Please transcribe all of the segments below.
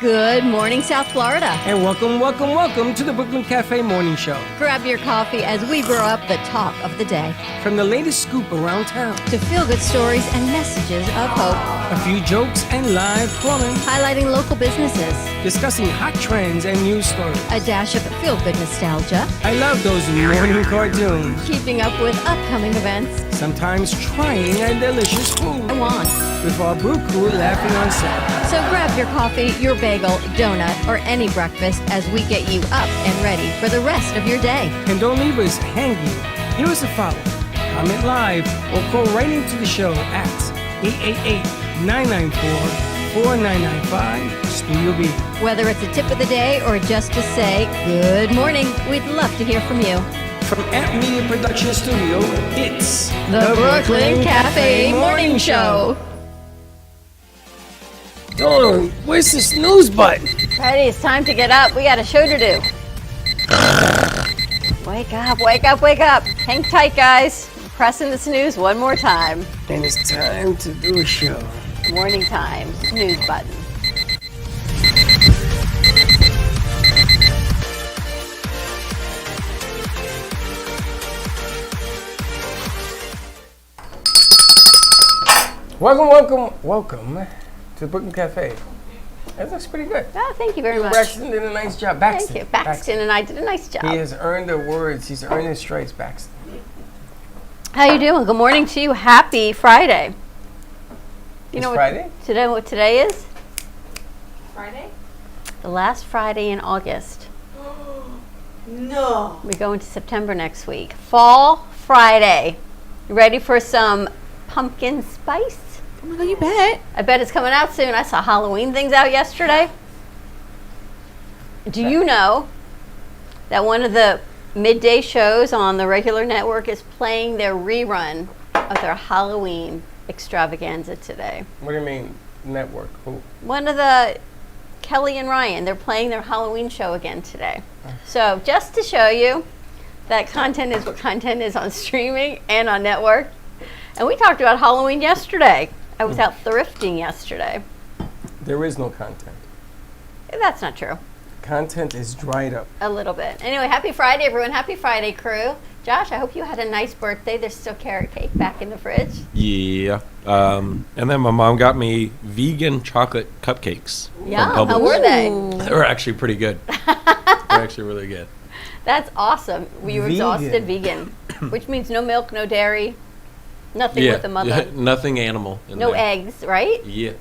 Good morning, South Florida. And welcome to the Brooklyn Cafe Morning Show. Grab your coffee as we brew up the talk of the day. From the latest scoop around town to feel-good stories and messages of hope. A few jokes and live calling. Highlighting local businesses. Discussing hot trends and news stories. A dash of feel-good nostalgia. I love those morning cartoons. Keeping up with upcoming events. Sometimes trying a delicious food. I want. With our brew crew laughing on set. So grab your coffee, your bagel, donut, or any breakfast as we get you up and ready for the rest of your day. And don't leave us hanging. Give us a follow, comment live, or call right into the show at 888-994-4995 Studio B. Whether it's a tip of the day or just to say good morning, we'd love to hear from you. From Amp Media Production Studio, it's the Brooklyn Cafe Morning Show. Dawn, where's the snooze button? Freddie, it's time to get up. We got a show to do. Wake up, wake up, wake up. Hang tight, guys. Pressing the snooze one more time. And it's time to do a show. Morning time, snooze button. Welcome to the Brooklyn Cafe. That looks pretty good. Oh, thank you very much. Braxton did a nice job. Thank you. Baxton and I did a nice job. He has earned the words. He's earned his stripes, Baxton. How you doing? Good morning to you. Happy Friday. You know Friday? What today is? Friday? The last Friday in August. No. We go into September next week. Fall Friday. You ready for some pumpkin spice? Oh my God, you bet. I bet it's coming out soon. I saw Halloween things out yesterday. Do you know that one of the midday shows on the regular network is playing their rerun of their Halloween extravaganza today? What do you mean, network? Who? One of the, Kelly and Ryan, they're playing their Halloween show again today. So just to show you that content is what content is on streaming and on network. And we talked about Halloween yesterday. I was out thrifting yesterday. There is no content. That's not true. Content is dried up. A little bit. Anyway, happy Friday, everyone. Happy Friday, crew. Josh, I hope you had a nice birthday. There's still carrot cake back in the fridge. Yeah. And then my mom got me vegan chocolate cupcakes. Yeah. From Publix. How were they? They were actually pretty good. They're actually really good. That's awesome. Were you exhausted vegan? Which means no milk, no dairy, nothing with the mother. Yeah, nothing animal in no there. eggs, right? Yeah.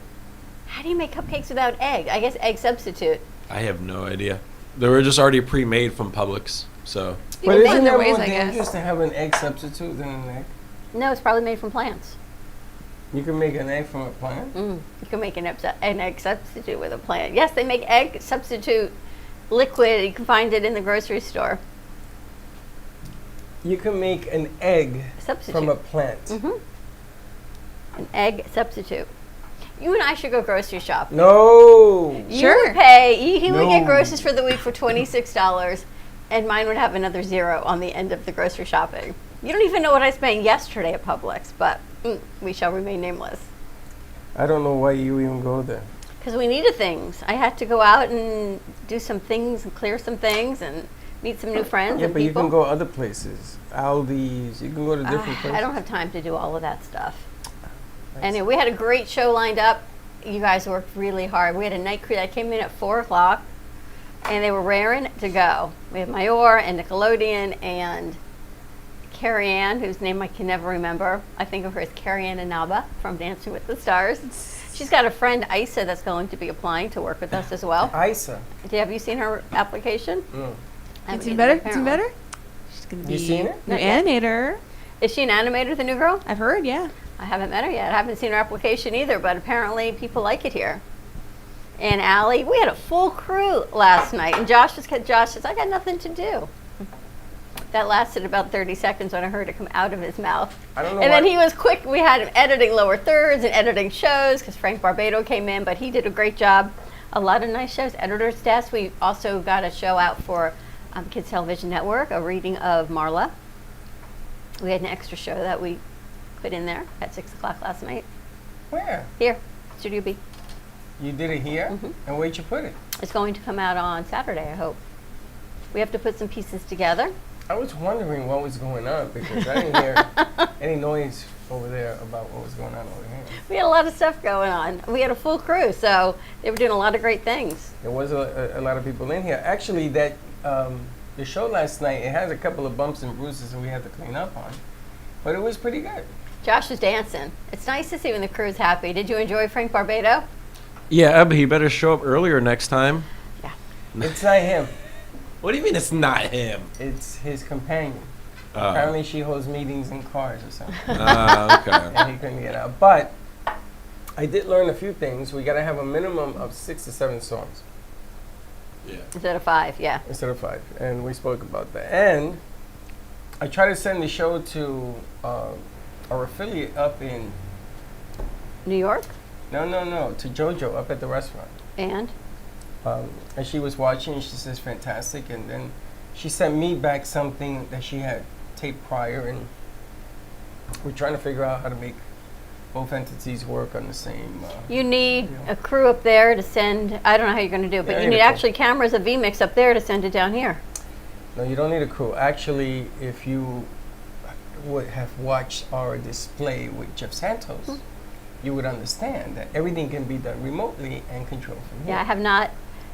How do you make cupcakes without egg? I guess egg substitute. I have no idea. They were just already pre-made from Publix, so. But isn't there that ways, more I guess. dangerous to have an egg substitute than an egg? No, it's probably made from plants. You can make an egg from a plant? You can make an egg substitute with a plant. Yes, they make egg substitute liquid. You can find it in the grocery store. You can make an egg Substitute. from a plant. An egg substitute. You and I should go grocery shopping. No. You Sure. would pay. He would get No. groceries for the week for $26, and mine would have another zero on the end of the grocery shopping. You don't even know what I spent yesterday at Publix, but we shall remain nameless. I don't know why you even go there. Because we needed things. I had to go out and do some things and clear some things and meet some new friends Yeah, and but you people. can go other places. Aldi's. You can go to different places. I don't have time to do all of that stuff. Anyway, we had a great show lined up. You guys worked really hard. We had a night crew that came in at 4 o'clock, and they were raring to go. We had Mayor and Nickelodeon and Carrie Ann, whose name I can never remember. I think of her as Carrie Ann Inaba from Dancing with the Stars. She's got a friend, Isa, that's going to be applying to work with us as well. Isa. Have you seen her application? It's even better? It's even better? She's going to be You seen her? an animator. Is she an animator, the new girl? I've heard, yeah. I haven't met her yet. I haven't seen her application either, but apparently people like it here. And Allie, we had a full crew last night, and Josh says, I got nothing to do. That lasted about 30 seconds when I heard it come out of his mouth. I don't know And then why- he was quick. We had him editing lower thirds and editing shows because Frank Barbado came in, but he did a great job. A lot of nice shows. Editor's Desk. We also got a show out for Kids Television Network, a reading of Marla. We had an extra show that we put in there at 6 o'clock last night. Where? Here, Studio B. You did it here? And where'd you put it? It's going to come out on Saturday, I hope. We have to put some pieces together. I was wondering what was going on because I didn't hear any noise over there about what was going on over here. We had a lot of stuff going on. We had a full crew, so they were doing a lot of great things. There was a lot of people in here. Actually, that the show last night, it has a couple of bumps and bruises that we had to clean up on. But it was pretty good. Josh was dancing. It's nice to see when the crew's happy. Did you enjoy Frank Barbado? Yeah, but he better show up earlier next time. Yeah. It's not him. What do you mean it's not him? It's his companion. Apparently she holds meetings in cars or something. Okay. And he couldn't get out. But I did learn a few things. We got to have a minimum of 6 to 7 songs. Yeah. Instead of 5, yeah. Instead of 5. And we spoke about that. And I try to send the show to our affiliate up in... New York? No. To JoJo up at the restaurant. And she was watching. She says, fantastic. And then she sent me back something that she had taped prior. And we're trying to figure out how to make both entities work on the same... you need a crew up there to send, I don't know how you're going to do it, but you need actually cameras of VMix up there to send it down here. No, you don't need a crew. Actually, if you would have watched our display with Jeff Santos, you would understand that everything can be done remotely and controlled from here. Yeah, I have not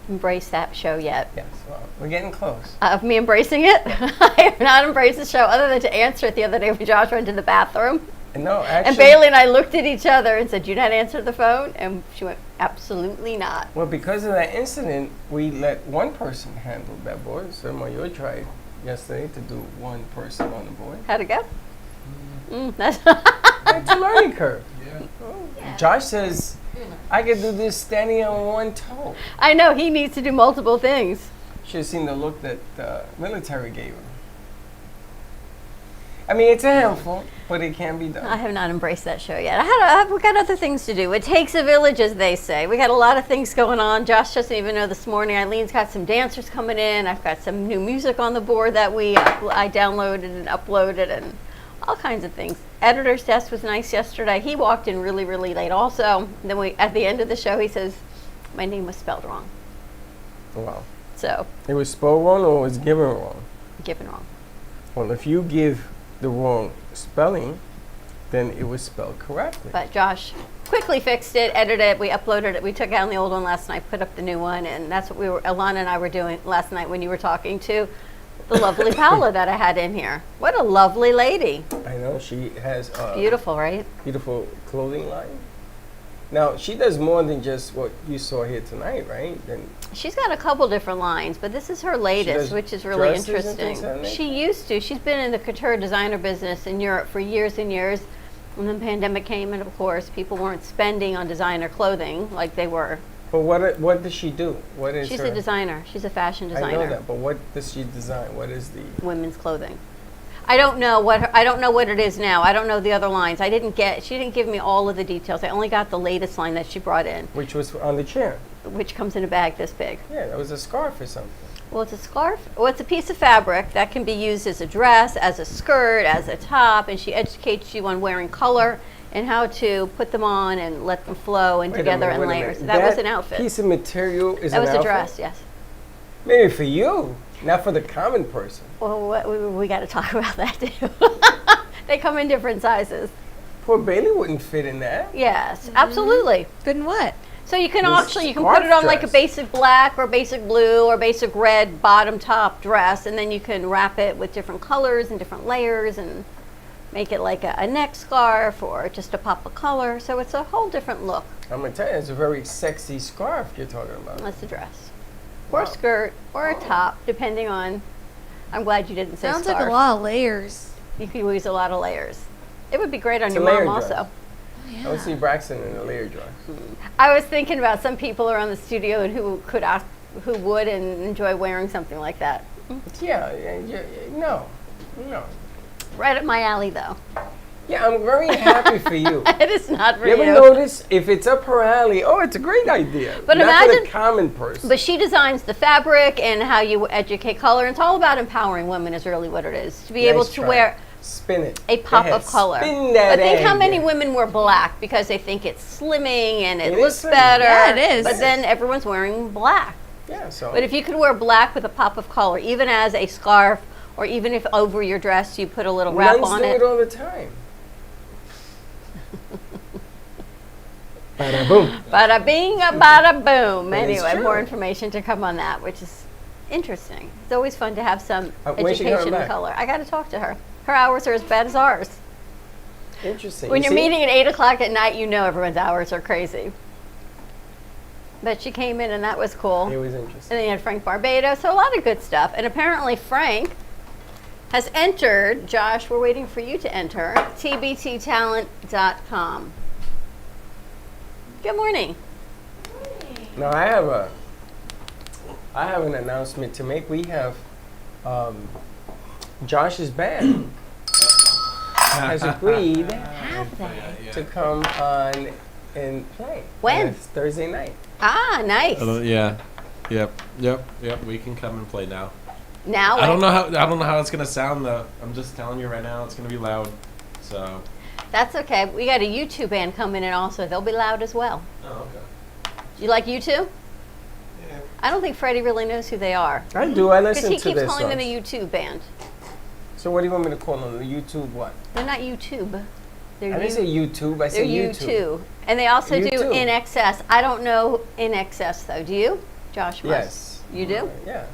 embraced that show yet. Yes, well, we're getting close. Of me embracing it? I have not embraced the show other than to answer it the other day when Josh went to the bathroom. No, actually... And Bailey and I looked at each other and said, "You not answer the phone?" And she went, "Absolutely not." Well, because of that incident, we let one person handle that board. So Mario tried yesterday to do one person on the board. How'd it go? That's It's a learning curve. Yeah. Josh says, I can do this standing on one toe. I know, he needs to do multiple things. Should have seen the look that the military gave him. I mean, it's a handful, but it can be done. I have not embraced that show yet. We got other things to do. It takes a village, as they say. We got a lot of things going on. Josh doesn't even know this morning. Eileen's got some dancers coming in. I've got some new music on the board that I downloaded and uploaded and all kinds of things. Editor's desk was nice yesterday. He walked in really, really late also. And then at the end of the show, he says, my name was spelled wrong. Wow. So. It was spelled wrong or it was given wrong? Given wrong. Well, if you give the wrong spelling, then it was spelled correctly. But Josh quickly fixed it, edited it, we uploaded it. We took down the old one last night, put up the new one, and that's what Alana and I were doing last night when you were talking to the lovely Paula that I had in here. What a lovely lady. I know, she has beautiful, right? Beautiful clothing line. Now, she does more than just what you saw here tonight, right? She's got a couple different lines, but this is her latest, which is really interesting. She used to. She's been in the couture designer business in Europe for years and years. And then the pandemic came, and of course, people weren't spending on designer clothing like they were. But what does she do? What is She's her? a designer. She's a fashion designer. I know that, but what does she design? What is the women's clothing? I don't know what it is now. I don't know the other lines. She didn't give me all of the details. I only got the latest line that she brought in. Which was on the chair. Which comes in a bag this big. Yeah, that was a scarf or something. Well, it's a scarf. Well, it's a piece of fabric that can be used as a dress, as a skirt, as a top, and she educates you on wearing color and how to put them on and let them flow and together in layers. That was an outfit. Piece of material is that an was outfit? a dress, yes. Maybe for you, not for the common person. Well, we got to talk about that too. They come in different sizes. Poor Bailey wouldn't fit in that. Yes, absolutely. Fit in what? So you can you can put it on like a basic black or basic blue or basic red bottom top dress, and then you can wrap it with different colors and different layers and make it like a neck scarf or just a pop of color. So it's a whole different look. I'm gonna tell you, it's a very sexy scarf you're talking about. That's a dress. Or a skirt or a top, depending on. I'm glad you didn't say Sounds scarf. like a lot of layers. You could use a lot of layers. It would be great on It's your a layered mom dress. also. Yeah. I would see Braxton in a layered dress. I was thinking about some people around the studio and who would and enjoy wearing something like that. Yeah, no. Right up my alley, though. Yeah, I'm very happy for you. It is not for You you. ever notice if it's up her alley? Oh, it's a great idea. But not imagine for the common person. But she designs the fabric and how you educate color. It's all about empowering women is really what it is. To be Nice able to try. wear Spin it. a Go pop ahead, of color. Spin that But think how egg. many women wear black because they think it's slimming and it It is looks slimming. better. Yeah, it is. But then everyone's wearing black. Yeah, so. But if you could wear black with a pop of color, even as a scarf, or even if over your dress you put a little wrap Nuns on do it. it all the time. Bada boom. Bada bing, bada boom. That is Anyway, true. more information to come on that, which is interesting. It's always fun to have some When's she coming education in back? color. I got to talk to her. Her hours are as bad as ours. Interesting. When You you're see? meeting at 8 o'clock at night, you know everyone's hours are crazy. But she came in and that was cool. It was And interesting. then you had Frank Barbado, so a lot of good stuff. And apparently Frank has entered, Josh, we're waiting for you to enter, tbttalent.com. Good morning. Now I have an announcement to make. We have Josh's band has agreed Have they? to come on and play. When? On Thursday night. Ah, nice. Yeah. Yep. We can come and play now. Now I don't what? know how it's gonna sound though. I'm just telling you right now, it's gonna be loud. So. That's okay. We got a U2 band coming in also. They'll be loud as well. Oh, okay. You like U2? Yeah. I don't think Freddie really knows who they are. I do. I Because listen he to keeps this. calling them a U2 band. So what do you want me to call them? The YouTube what? They're not YouTube. They're I didn't say YouTube. I They're said YouTube. U2. And they also do U2. In Excess. I don't know In Excess though. Do you? Josh must. Yes. You do? Yes.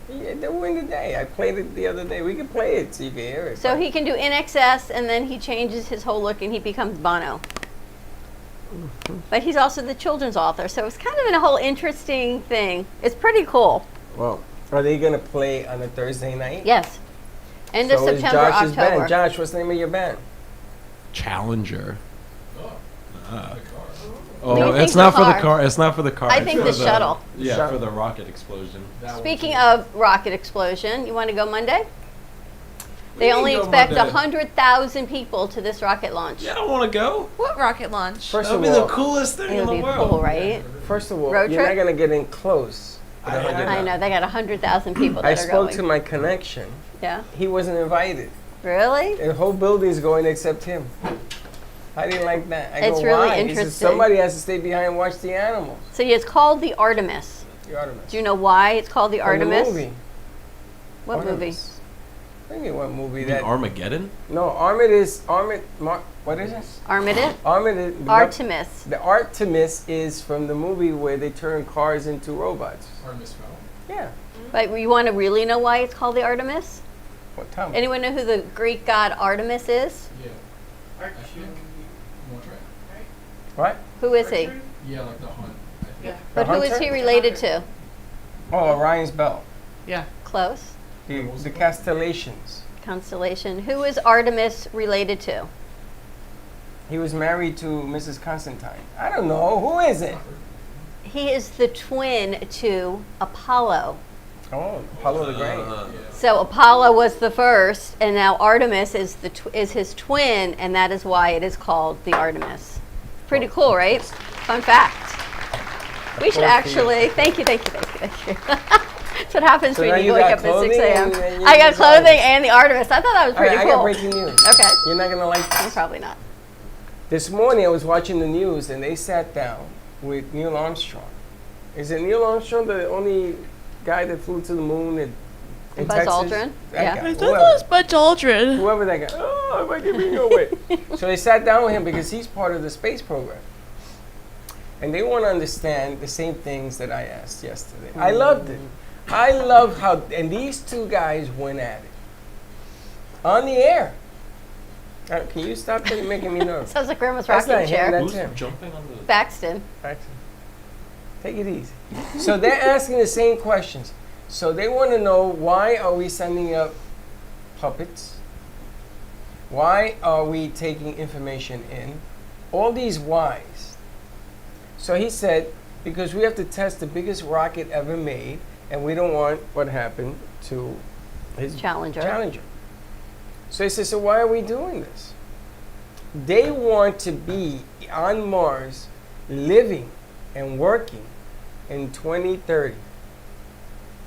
Yeah, they win the day. I played it the other day. We can play it so you can hear it. So he can do In Excess and then he changes his whole look and he becomes Bono. But he's also the children's author, so it's kind of a whole interesting thing. It's pretty cool. Well, are they gonna play on a Thursday night? Yes. End of So is September, Josh's October. band. Josh, what's the name of your band? Challenger. What do Oh, you it's think not the for the car? car. It's not for the car. I it's think for the shuttle. Yeah, Shuttle. for the rocket explosion. Speaking of rocket explosion, you want to go Monday? They can only go expect Monday. 100,000 people to this rocket launch. Yeah, I don't want to go. What rocket launch? First That'd of be all, the coolest thing in It'll the be world. cool, right? first of all, Road you're trip? not gonna get in close. with I 100. I know, they got 100,000 people that I are spoke going. to my connection. Yeah? He wasn't invited. Really? The whole building's going except him. I didn't like that. I It's go, really why? He says, interesting. somebody has to stay behind and watch the animals. So it's called the Artemis. The Artemis. Do you know why it's called the From Artemis? The movie. What movie? Artemis. I think what movie You mean that? Armageddon? No, Armid is Armid. What is it? Artemis? Armid is Artemis. The Artemis is from the movie where they turn cars into robots. Yeah. But you want to really know why it's called the Artemis? What time? Anyone know who the Greek god Artemis is? I think more try. What? Who is he? Yeah, like the hunt. I think. But who is hunter? he related to? Oh, Orion's Bell. Yeah. Close. The Castellations. Constellation. Who is Artemis related to? He was married to Mrs. Constantine. I don't know. Who is it? He is the twin to Apollo. Oh, Apollo the Great. So Apollo was the first, and now Artemis is is his twin, and that is why it is called the Artemis. Pretty cool, right? Fun fact. We should actually. Thank you. That's what happens So when now you you wake got up at 6 clothing a.m. and you I got decided. clothing and the Artemis. I thought that was All right, pretty I got cool. breaking news. Okay. You're not gonna like this. Probably not. This morning I was watching the news and they sat down with Neil Armstrong. Is it Neil Armstrong the only guy that flew to the moon in Buzz Texas? Aldrin? That Yeah. guy, I thought that whoever. was Butch Aldrin. Whoever that guy. Oh, am I giving you away? So they sat down with him because he's part of the space program. And they want to understand the same things that I asked yesterday. I loved it. I love how, and these two guys went at it. On the air. Can you stop making me nervous? Sounds like Grandma's That's rocking not him, chair. that's Who's him. jumping on the? Baxton. Actually, take it easy. So they're asking the same questions. So they want to know, why are we sending up puppets? Why are we taking information in? All these whys. So he said, because we have to test the biggest rocket ever made, and we don't want what happened to his Challenger. So he said, so why are we doing this? They want to be on Mars, living and working in 2030.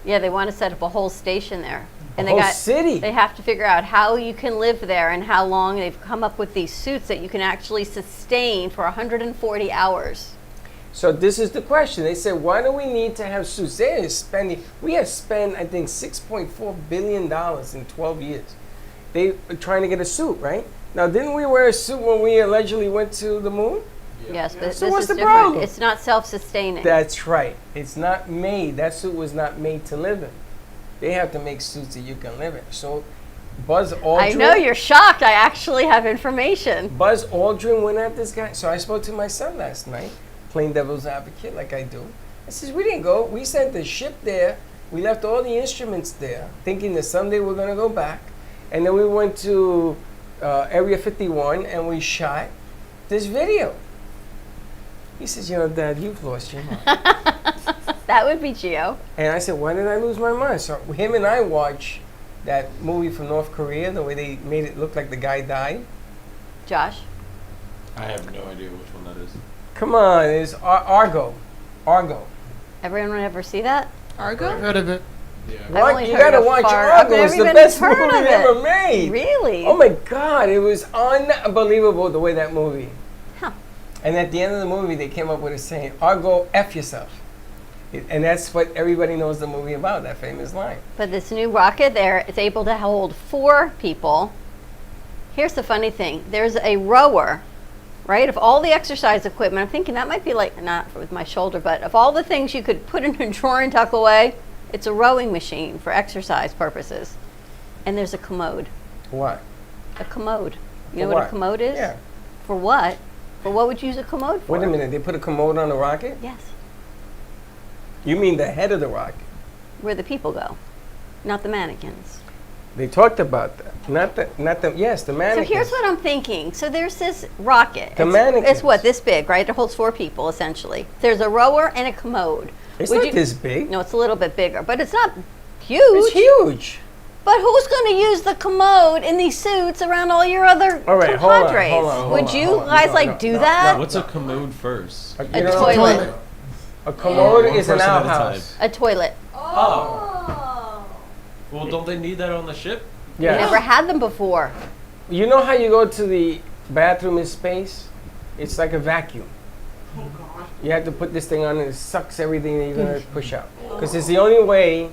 Yeah, they want to set up a whole station there. And A whole city. They have to figure out how you can live there and how long. They've come up with these suits that you can actually sustain for 140 hours. So this is the question. They said, why do we need to have suits? We have spent, I think, $6.4 billion in 12 years. They are trying to get a suit, right? Now, didn't we wear a suit when we allegedly went to the moon? Yes, but So this what's is the different. problem? It's not self-sustaining. That's right. It's not made. That suit was not made to live in. They have to make suits that you can live in. So Buzz Aldrin. I know you're shocked. I actually have information. Buzz Aldrin went at this guy. So I spoke to my son last night, playing devil's advocate like I do. I says, we didn't go. We sent the ship there. We left all the instruments there, thinking that someday we're going to go back. And then we went to Area 51 and we shot this video. He says, Dad, you've lost your mind. That would be Gio. And I said, why did I lose my mind? So him and I watched that movie from North Korea, the way they made it look like the guy died. Josh? I have no idea which one that is. Come on, it's Argo. Argo. Everyone ever see that? Argo? Heard of it? Yeah. I've What? only You heard gotta of watch Far- Argo. I've It's the never best even movie heard of it. ever made. Really? Oh my God, it was unbelievable the way that movie. Huh. And at the end of the movie, they came up with a saying, Argo, F yourself. And that's what everybody knows the movie about, that famous line. But this new rocket there is able to hold 4 people. Here's the funny thing. There's a rower, right? Of all the exercise equipment, I'm thinking that might be like, not with my shoulder, but of all the things you could put in a drawer and tuck away, it's a rowing machine for exercise purposes. And there's a commode. What? A commode. You For know what a what? commode is? Yeah. For what? For what would you use a commode for? Wait a minute, they put a commode on the rocket? Yes. You mean the head of the rocket? Where the people go, not the mannequins. They talked about that. Yes, the So mannequins. here's what I'm thinking. So there's this rocket. The it's mannequins. what, this big, right? It holds 4 people, essentially. There's a rower and a commode. It's Would not you- this big. No, it's a little bit bigger, but it's not huge. It's huge. But who's going to use the commode in these suits around all your other All right, hold on, compadres? hold on, hold Would on, you hold on. guys No, no, do no, that? no. What's a commode first? You A know, toilet. A commode One is an person at a outhouse. time. A toilet. Oh. Well, don't they need that on the ship? Yeah. Never had them before. You know how you go to the bathroom in space? It's like a vacuum. You have to put this thing on and it sucks everything that you're going to push out. Because it's the only way,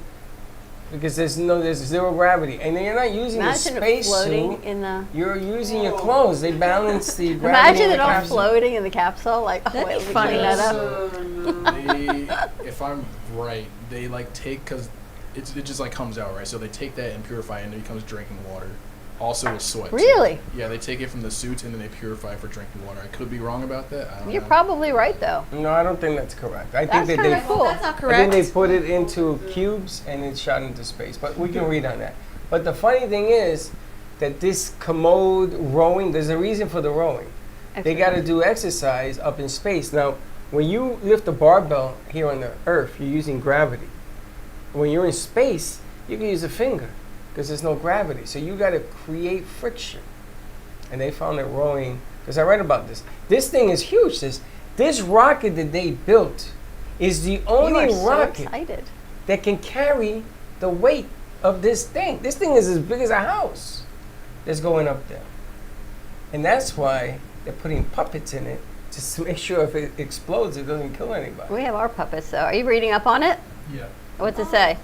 because there's zero gravity. And you're not using the Imagine it space floating suit. in the. You're using your clothes. They balance the gravity. Imagine in it the all capsule. floating in the capsule. Like, oh, That'd wait, be we funny. clean that up. If I'm right, they like take, because it just like comes out, right? So they take that and purify it and it becomes drinking water. Also with sweat. too. Really? Yeah, they take it from the suits and then they purify it for drinking water. I could be wrong about that. I don't You're know. probably right, though. No, I don't think that's correct. I That's think that kind they of cool. That's not I correct. think they put it into cubes and it's shot into space. But we can read on that. But the funny thing is that this commode rowing, there's a reason for the rowing. They got to do exercise up in space. Now, when you lift a barbell here on the Earth, you're using gravity. When you're in space, you can use a finger because there's no gravity. So you got to create friction. And they found that rowing, because I read about this. This thing is huge. This rocket that they built is the You only are so rocket excited. that can carry the weight of this thing. This thing is as big as a house that's going up there. And that's why they're putting puppets in it, just to make sure if it explodes, it doesn't kill anybody. We have our puppets, so are you reading up on it? Yeah. What's it say?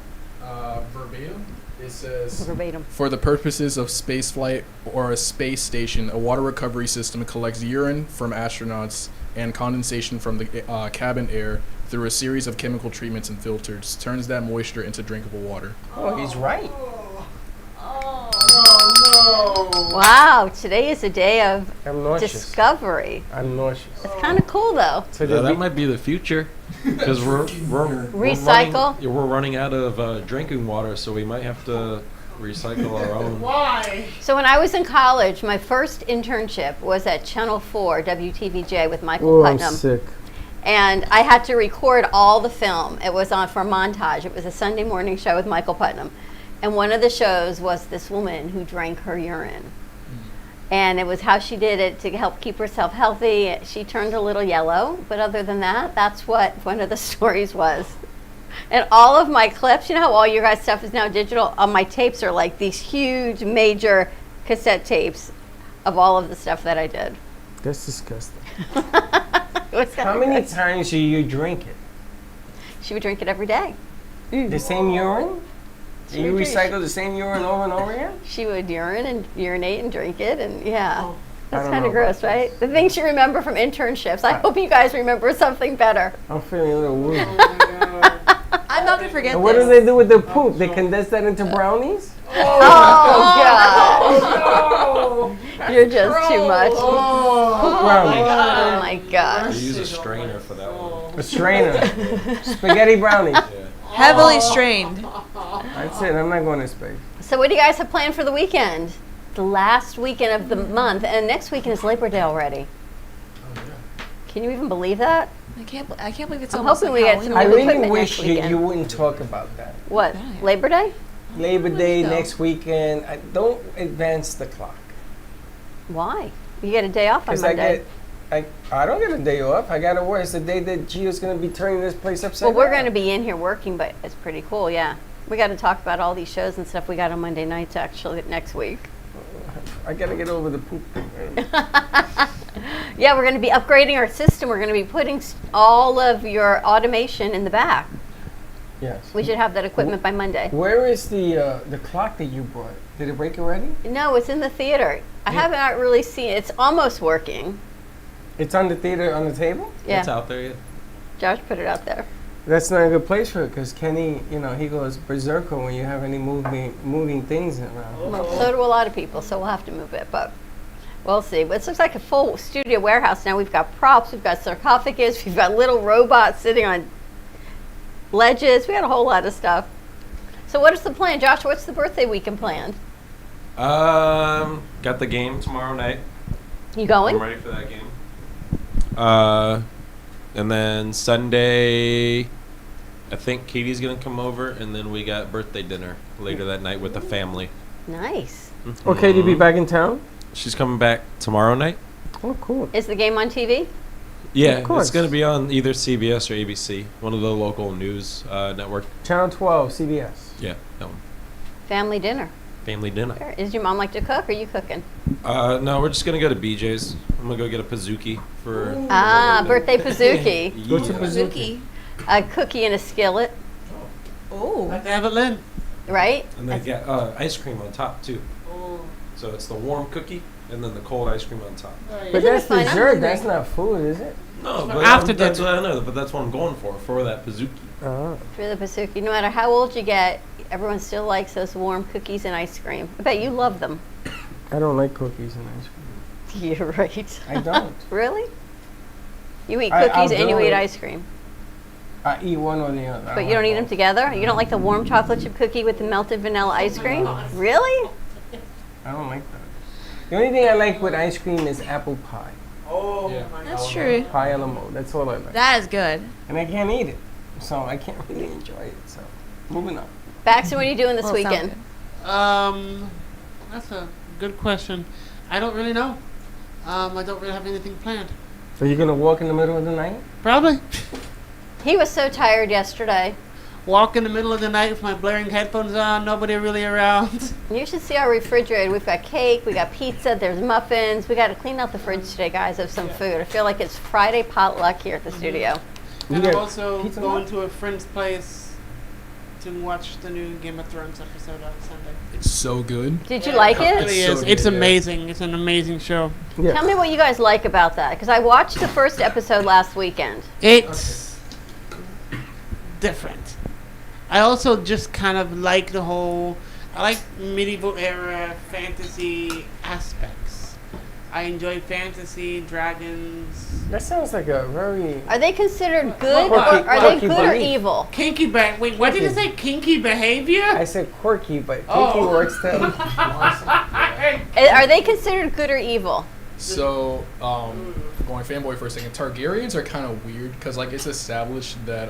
Verbatim, it says, Verbatim. for the purposes of spaceflight or a space station, a water recovery system collects urine from astronauts and condensation from the cabin air through a series of chemical treatments and filters, turns that moisture into drinkable water. Oh, he's right. Wow, today is a day of I'm nauseous. discovery. I'm nauseous. It's kind of cool, though. So Yeah, did that we- might be the future. Because we're Recycle? we're running out of drinking water, so we might have to recycle our own. So when I was in college, my first internship was at Channel 4 WTVJ with Michael Oh, I'm Putnam. sick. And I had to record all the film. It was on for montage. It was a Sunday morning show with Michael Putnam. And one of the shows was this woman who drank her urine. And it was how she did it to help keep herself healthy. She turned a little yellow, but other than that, that's what one of the stories was. And all of my clips, you know how all your guys' stuff is now digital? All my tapes are like these huge, major cassette tapes of all of the stuff that I did. That's disgusting. It was kinda How many gross. times do you drink it? She would drink it every day. The same urine? She You would drink- recycle the same urine over and over again? She would urinate and drink it, and yeah. I That's don't kind know of gross, about right? The things you remember from internships. I hope you guys remember something better. I'm feeling a little woozy. I'm not gonna forget And what this. do they do with the poop? They condense that into brownies? Oh, God. You're just too much. Poop brownies. Oh, my I gosh. use a strainer for that one. A strainer. Spaghetti brownies. Heavily strained. That's it. I'm not going to space. So what do you guys have planned for the weekend? The last weekend of the month, and next weekend is Labor Day already. Can you even believe that? I can't believe it's I'm almost hoping like we get Halloween. some I new really equipment wish next you weekend. wouldn't talk about that. What? Why? Labor Day? Labor Day go. next weekend. Don't advance the clock. Why? You get a day off on Because I Monday. don't get a day off. I got to work. It's the day that Gio's going to be turning this place upside Well, down. we're going to be in here working, but it's pretty cool, yeah. We got to talk about all these shows and stuff we got on Monday nights actually next week. I got to get over the poop thing. Right? Yeah, we're going to be upgrading our system. We're going to be putting all of your automation in the back. Yes. We should have that equipment by Monday. Where is the clock that you brought? Did it break already? No, it's in the theater. I haven't really seen it. It's almost working. It's on the theater on the table? Yeah, It's out there, yeah. Josh put it out there. That's not a good place for it because Kenny, he goes berserker when you have any moving things around. Well, so do a lot of people, so we'll have to move it, but we'll see. But it looks like a full studio warehouse now. We've got props, we've got sarcophagus, we've got little robots sitting on ledges. We got a whole lot of stuff. So what is the plan, Josh? What's the birthday weekend planned? Got the game tomorrow night. You going? I'm ready for that game. And then Sunday, I think Katie's gonna come over, and then we got birthday dinner later that night with the family. Nice. Okay, to be back in town? She's coming back tomorrow night. Oh, cool. Is the game on TV? Yeah, Of course. it's gonna be on either CBS or ABC, one of the local news network. Channel 12, CBS. Yeah, that one. Family dinner. Family dinner. Sure. Is your mom like to cook, or are you cooking? No, we're just gonna go to BJ's. I'm gonna go get a Pizookie for. Ah, birthday Pizookie. What's a Yeah. Pizookie? A cookie in a skillet, Oh. Like to have it, Lynn. right? And they get ice cream on top too. So it's the warm cookie and then the cold ice cream on top. But Isn't it that's fun? I'm dessert. hungry. That's not food, is it? No, but after that's dinner. what I know. But that's what I'm going for that Pizookie. Oh. For the Pizookie, no matter how old you get, everyone still likes those warm cookies and ice cream. I bet you love them. I don't like cookies and ice cream. You're right. I don't. Really? You eat I'll cookies and do you eat it. ice cream, I eat one or the other. but you don't eat them together? You don't like the warm chocolate chip cookie with the melted vanilla ice cream? Really? I don't like that. The only thing I like with ice cream is apple pie. Yeah. That's true. Pie a la mode. That's all I like. That is good. And I can't eat it. So I can't really enjoy it. So moving on. Baxter, what are you doing this Well, it sounds weekend? That's a good question. I don't really know. I don't really have anything planned. Are you gonna walk in the middle of the night? Probably He was so tired yesterday. walk in the middle of the night with my blaring headphones on, nobody really around. You should see our refrigerator. We've got cake, we got pizza, there's muffins. We got to clean out the fridge today, guys, of some food. I feel like it's Friday potluck here at the studio. You And get I'm also pizza going Hut? to a friend's place to watch the new Game of Thrones episode on Sunday. It's so good. Did you like It it? really so is. good, It's yeah. amazing. It's an amazing show. Yes. Tell me what you guys like about that, because I watched the first episode last weekend. It's different. I also just kind of like the whole, I like medieval era fantasy aspects. I enjoy fantasy, dragons. That sounds like a very. Are they considered good, or Quirky- are they quirky good or belief. evil? Kinky wait, what did you say? Kinky behavior? I said quirky, but kinky Oh. works too. Are they considered good or evil? So, going fanboy for a second, Targaryens are kind of weird because like it's established that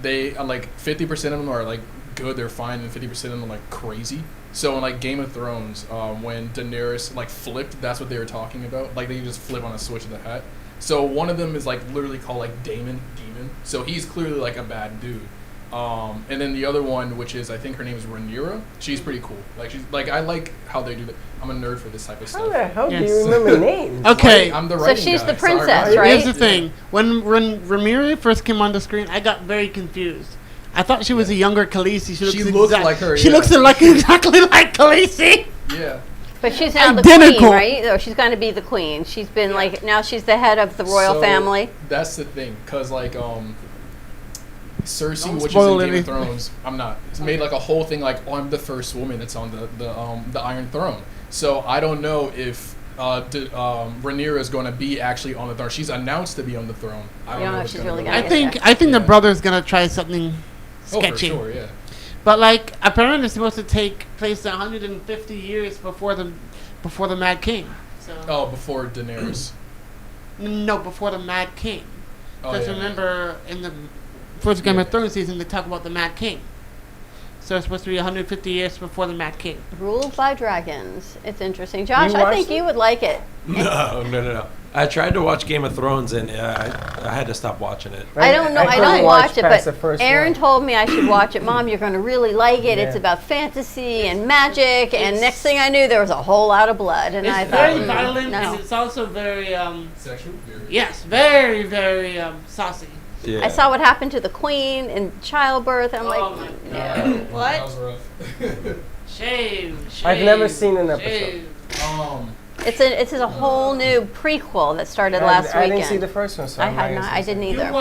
they like 50% of them are like good, they're fine, and 50% of them are like crazy. So in like Game of Thrones, when Daenerys like flipped, that's what they were talking about. Like they just flip on a switch of the hat. So one of them is like literally called like Demon. So he's clearly like a bad dude. And then the other one, which is I think her name is Rhaenyra. She's pretty cool. Like I like how they do that. I'm a nerd for this type of How stuff. the hell do Yes. you remember names? Okay. I'm the So writing she's guy. the princess, Sorry. right? Here's the thing. When Rhaenyra first came on the screen, I got very confused. I thought she was a younger Khaleesi. She looked like her, She yeah. looks like exactly like Khaleesi. Yeah. But she's now the queen, Identical. right? Or she's going to be the queen. She's been like, now she's the head of the royal So, family. That's the thing, cause like Cersei, Don't which is spoil in Game anything. of Thrones, I'm not. It's made like a whole thing like, oh, I'm the first woman that's on the Iron Throne. So I don't know if Rhaenyra is going to be actually on the throne. She's announced to be on the throne. I don't know if she's it's gonna really go gonna with get that. I think the Yeah. brother's gonna try something Oh, sketchy. for sure, yeah. But like apparently it's supposed to take place 150 years before the Mad King. So Oh, before Daenerys. no, before the Mad King. Oh, Because yeah. remember in the first Game of Yeah. Thrones season they talk about the Mad King. So it's supposed to be 150 years before the Mad King. Ruled by dragons. It's interesting. Josh, You I think watched it? you would like it. No. I tried to watch Game of Thrones and I had to stop watching it. I don't know. I couldn't don't watch it, past the but first Aaron one. told me I should watch it. Mom, you're going to really like it. It's Yeah. about fantasy and magic. And It's- next thing I knew, there was a whole lot of blood. And I It's thought, very violent no. and it's also very Sexual? yes, very very saucy. Yeah. I saw what happened to the queen in childbirth. And I'm Oh like, my no. What? That was rough. Shame. I've never seen an episode. Shame. It's a whole new prequel that started last I weekend. didn't see the first one, so I I'm had not not. I didn't interested.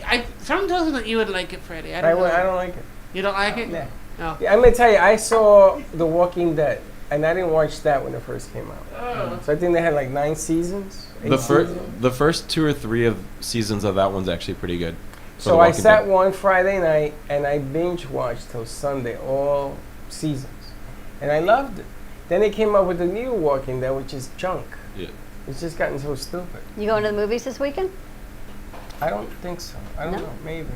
either. Someone tells me that you would like it, Freddie. I I don't know. don't like it. You don't like it? Yeah. No. Yeah, I'm gonna tell you, I saw The Walking Dead, and I didn't watch that when it first came out. Oh. So I think they had like 9 seasons. 8 seasons. The first 2 or 3 of seasons of that one's actually pretty good. for The So I Walking sat Dead. one Friday night and I binge watched till Sunday, all seasons, and I loved it. Then they came up with the new Walking Dead, which is junk. Yeah. It's just gotten so stupid. You going to the movies this weekend? I don't think so. I don't No? know. Maybe.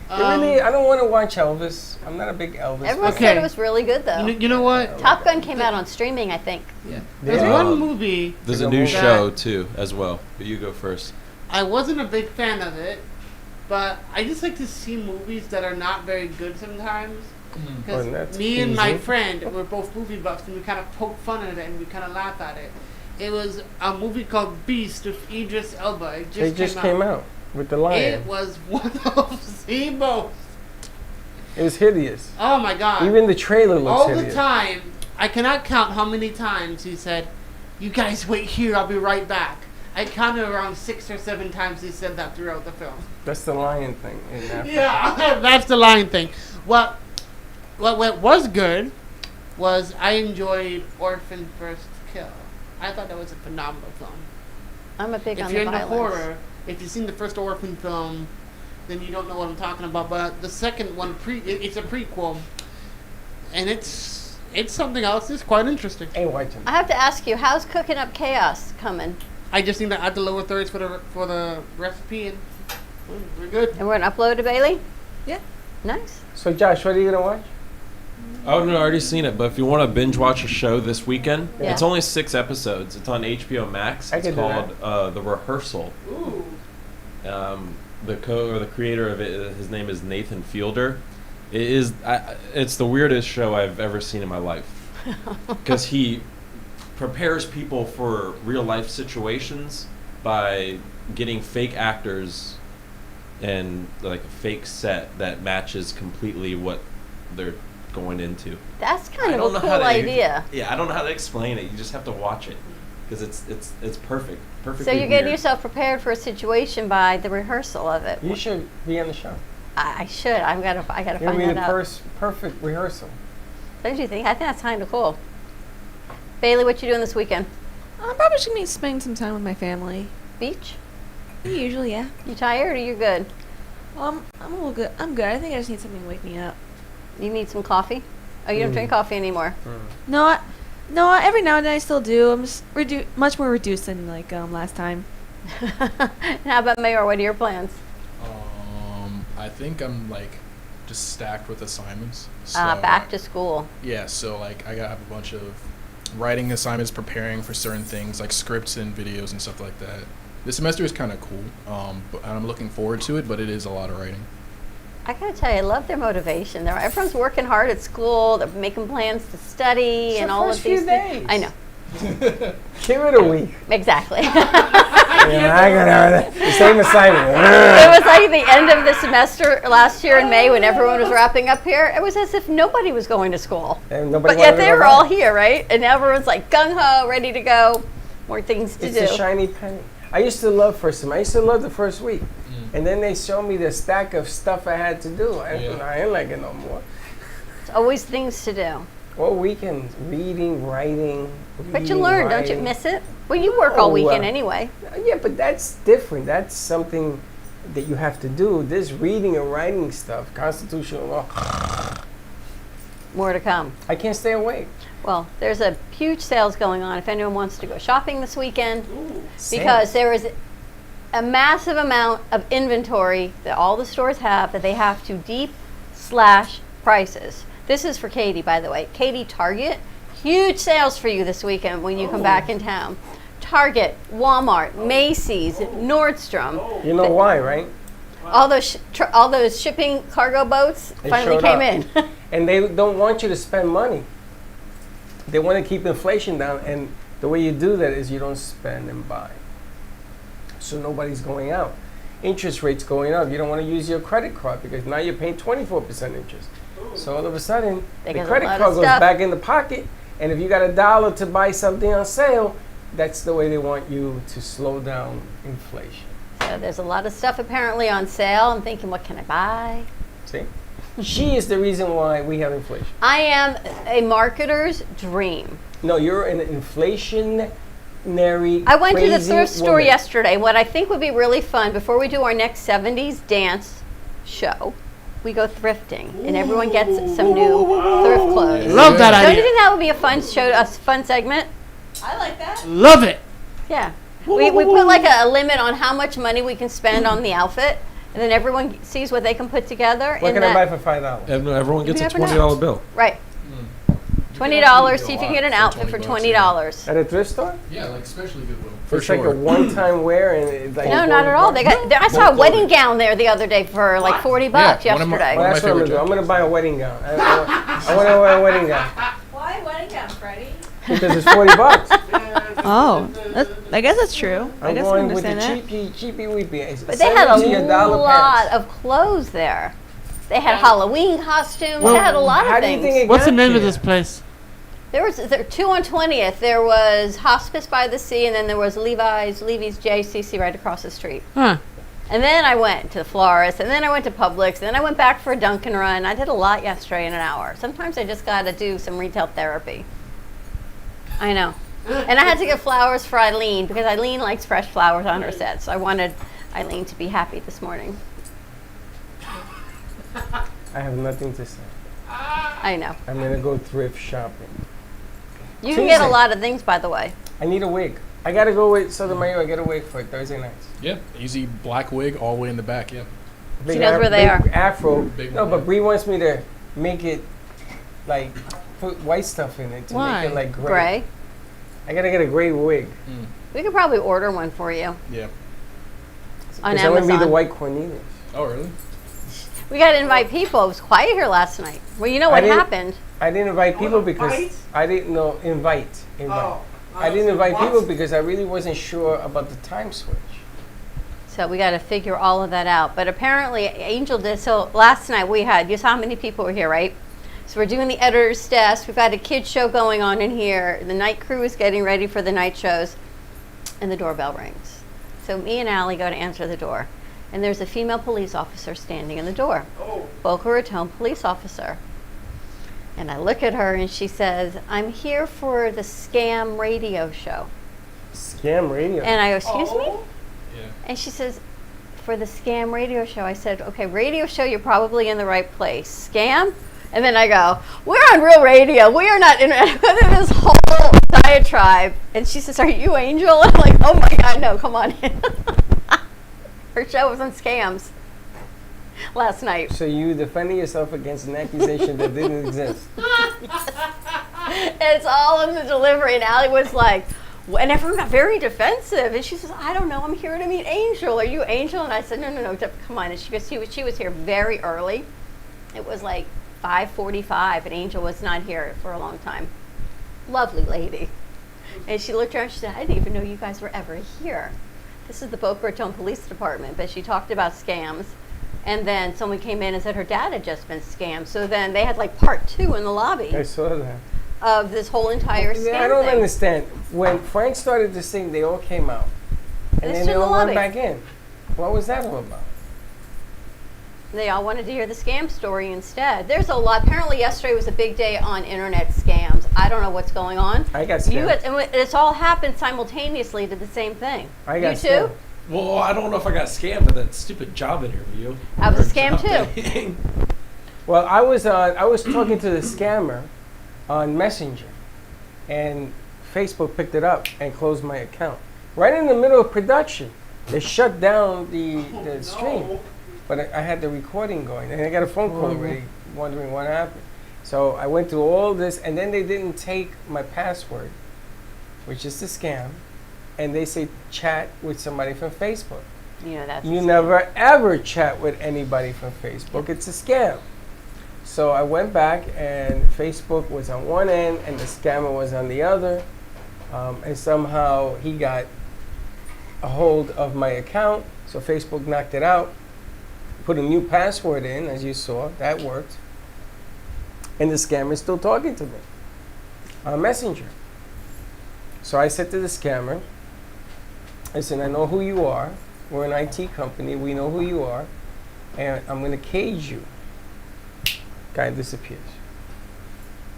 Um, Really, I don't want to watch Elvis. I'm not a big Elvis. Everyone fan. said Okay. it was really good, though. You know what? Top Gun came out on streaming, I think. There's Yeah. one movie There's a Like a new movie. show too as well, but you go first. I wasn't a big fan of it, but I just like to see movies that are not very good sometimes. Because Oh, that's me and my easy. friend were both movie buffs, and we kind of poke fun at it and we kind of laugh at it. It was a movie called Beast with Idris Elba. It just, came out with the lion. It was one of the most. It was hideous. Oh my god! Even the trailer looks All hideous. the time, I cannot count how many times he said, "You guys wait here. I'll be right back." I counted around 6 or 7 times he said that throughout the film. That's the lion thing. In that. Yeah, that's the line thing. What was good was I enjoyed Orphan First Kill. I thought that was a phenomenal film. I'm a big If on you're the into violence. horror, if you've seen the first Orphan film, then you don't know what I'm talking about. But the second one, it's a prequel, and it's something else. It's quite interesting. Ain't watching. I have to ask you, how's Cooking Up Chaos coming? I just need to add the lower thirds for the recipe, and we're good. And we're going to upload to Bailey? Yeah. Nice. So Josh, what are you gonna watch? Oh no, I already seen it. But if you want to binge watch a show this weekend, Yeah. it's only 6 episodes. It's on HBO Max. I It's could do called The Rehearsal. Ooh. The creator of it, his name is Nathan Fielder. It's the weirdest show I've ever seen in my life because he prepares people for real life situations by getting fake actors and like a fake set that matches completely what they're going into. That's I kind of don't a know cool how to- idea. Yeah, I don't know how to explain it. You just have to watch it because it's perfect. Perfectly So you're getting weird. yourself prepared for a situation by the rehearsal of it. You should be on the show. I should. I gotta It'll find be that the out. perfect rehearsal. Don't you think? I think that's kind of cool. Bailey, what you doing this weekend? I'm probably just gonna be spending some time with my family. Beach? Usually, yeah. You tired or you good? I'm a little good. I'm good. I think I just need something to wake me up. You need some coffee? Oh, you don't drink coffee anymore. No, every now and then I still do. I'm just much more reduced than like last time. And how about Mayor? What are your plans? I think I'm like just stacked with assignments. So Back to school. Yeah, so like I have a bunch of writing assignments, preparing for certain things like scripts and videos and stuff like that. This semester is kind of cool, but I'm looking forward to it. But it is a lot of writing. I gotta tell you, I love their motivation. Everyone's working hard at school. They're making plans to study It's and the all first of these few things. days. I know. Give it a week. Exactly. Yeah, I got the same assignment. It was like the end of the semester last year in May when everyone was wrapping up here. It was as if nobody was going to school. And nobody But yet wanted to they go were all back. here, right? And now everyone's like gung-ho, ready to go. More things to It's do. a shiny penny. I used to love first semester. I used to love the first week. And then they showed me the stack of stuff I had to do. I ain't like it no more. It's always things to do. Well, weekends, reading, writing. But you reading, learn, don't you writing. miss it? Well, you work all No, weekend anyway. Yeah, but that's different. That's something that you have to do. This reading and writing stuff, constitutional law, More to come. I can't stay awake. Well, there's a huge sales going on if anyone wants to go shopping this weekend. Because there is a massive amount of inventory that all the stores have that they have to deep slash prices. This is for Katie, by the way. Katie, Target, huge sales for you this weekend when you come back in town. Target, Walmart, Macy's, Nordstrom. You know why, right? All those shipping cargo boats They finally showed came up. in. And they don't want you to spend money. They want to keep inflation down, and the way you do that is you don't spend and buy. So nobody's going out. Interest rates going up. You don't want to use your credit card because now you're paying 24% interest. So all of a sudden, They the got a credit lot of card goes stuff. back in the pocket, and if you got $1 to buy something on sale, that's the way they want you to slow down inflation. So there's a lot of stuff apparently on sale. I'm thinking, what can I buy? See? She is the reason why we have inflation. I am a marketer's dream. No, you're an inflationary. I went to the crazy thrift store woman. yesterday. What I think would be really fun before we do our next 70s dance show, we go thrifting and everyone gets some new thrift clothes. Love that Don't you idea. think that would be a fun show, a fun segment? I like that. Love it. Yeah. We put like a limit on how much money we can spend on the outfit, and then everyone sees what they can put together. What in can I that- buy for $5? And everyone gets a never know. $20 bill. Right. $20. See if you can get an outfit for $20. At a thrift store? Yeah, like especially Goodwill. It's like a one-time wear, and it's like No, not at all. I saw a wedding gown there the other day for like $40 one of my- yesterday. Well, my that's what I'm favorite gonna do. I'm gonna jackets. buy a wedding gown. I want to wear a wedding gown Why wedding gown, Freddie? because it's $40. Oh, I guess that's true. I I'm guess I going with the understand that. cheapy weepy. But they had a $70 lot pants. of clothes there. They had Halloween costumes. Well, they had a lot how of do you things. think it What's the got name of there? this place? There was 2 on 20th. There was Hospice by the Sea, and then there was Levi's JCC right across the street. Huh. And then I went to the florist, and then I went to Publix, and then I went back for a Dunkin' run. I did a lot yesterday in an hour. Sometimes I just got to do some retail therapy. I know. And I had to get flowers for Eileen because Eileen likes fresh flowers on her set. So I wanted Eileen to be happy this morning. I have nothing to say. I know. I'm gonna go thrift shopping. You can get a Tuesday. lot of things, by the way. I need a wig. I gotta go with Sotomayor. I get a wig for Thursday nights. Yeah, easy black wig all the way in the back. Yeah. She knows where they big are. Afro. Big No, one, but yeah. Bree wants me to make it like put white stuff in it to Why? make it like gray. Gray. I gotta get a gray wig. We could probably order one for you Yeah. on 'Cause I want to be the Amazon. white Cornelius. Oh, really? We got to invite people. It was quiet here last night. Well, you know what didn't- happened? I didn't invite people What, because invite? I didn't know invite. Oh, I didn't invite people because I really wasn't sure about the time switch. So we got to figure all of that out. But apparently, Angel did. So last night you saw how many people were here, right? So we're doing the editor's desk. We've got a kids show going on in here. The night crew is getting ready for the night shows, and the doorbell rings. So me and Allie go to answer the door, and there's a female police officer standing in the door. Boca Raton police officer. And I look at her, and she says, "I'm here for the Scam radio show." Scam radio. And I go, "Excuse me?" Yeah. And she says, "For the Scam radio show." I said, "Okay, radio show, you're probably in the right place. Scam?" And then I go, "We're on real radio. We are not in this whole diatribe." And she says, "Are you Angel?" And I'm like, "Oh my God, no, come on in." Her show was on scams last night. So you defending yourself against an accusation that didn't exist. It's all in the delivery. And Allie was like, And everyone got very defensive. And she says, I don't know, I'm here to meet Angel. Are you Angel? And I said, no, come on. And she goes, she was here very early. It was like 5:45, and Angel was not here for a long time. Lovely lady. And she looked around, she said, I didn't even know you guys were ever here. This is the Boca Raton Police Department, but she talked about scams. And then someone came in and said her dad had just been scammed. So then they had like part 2 in the lobby I saw that. of this whole entire scam Yeah, I don't thing. understand. When Frank started to sing, they all came out. And They then stood they in the all went lobby. back in. What was that all about? They all wanted to hear the scam story instead. There's a lot. Apparently, yesterday was a big day on internet scams. I don't know what's going on. I got scammed. And it's all happened simultaneously to the same thing. I got you too? scammed. Well, I don't know if I got scammed at that stupid job interview. I was Or a scam job too. thing. Well, I was talking to the scammer on Messenger, and Facebook picked it up and closed my account. Right in the middle of production, they shut down the stream. But I had the recording going, and I got a phone call already wondering what happened. So I went through all this, and then they didn't take my password, which is the scam, and they say chat with somebody from Facebook. You know, that's You a scam. never ever chat with anybody from Facebook. It's a scam. So I went back, and Facebook was on one end, and the scammer was on the other. And somehow he got a hold of my account, so Facebook knocked it out. Put a new password in, as you saw. That worked. And the scammer's still talking to me on Messenger. So I said to the scammer, listen, I know who you are. We're an IT company. We know who you are. And I'm going to cage you. Guy disappears.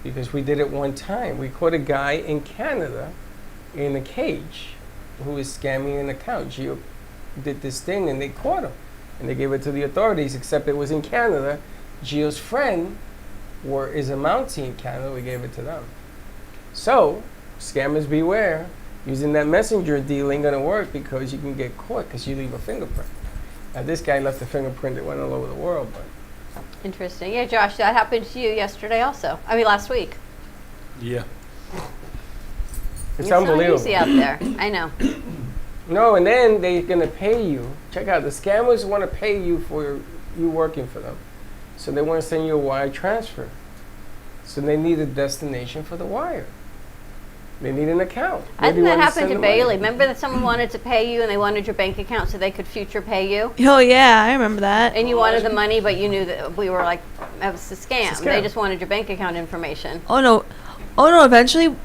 Because we did it one time. We caught a guy in Canada in a cage who was scamming an account. Geo did this thing, and they caught him. And they gave it to the authorities, except it was in Canada. Gio's friend is a Mountie in Canada. We gave it to them. So, scammers beware. Using that messenger deal ain't going to work because you can get caught because you leave a fingerprint. Now, this guy left a fingerprint that went all over the world. But Interesting. Yeah, Josh, that happened to you yesterday also. I mean, last week. Yeah. it's Not unbelievable. easy out there. I know. No, and then they're going to pay you. Check out, the scammers want to pay you for you working for them. So they want to send you a wire transfer. So they need a destination for the wire. They need an account. I Where do think you that want happened send to the money? Bailey. Remember that someone wanted to pay you and they wanted your bank account so they could future pay you? Oh yeah, I remember that. And you wanted the money, but you knew that we were like, that was a scam. It's a They scam. just wanted your bank account information. Oh no, eventually.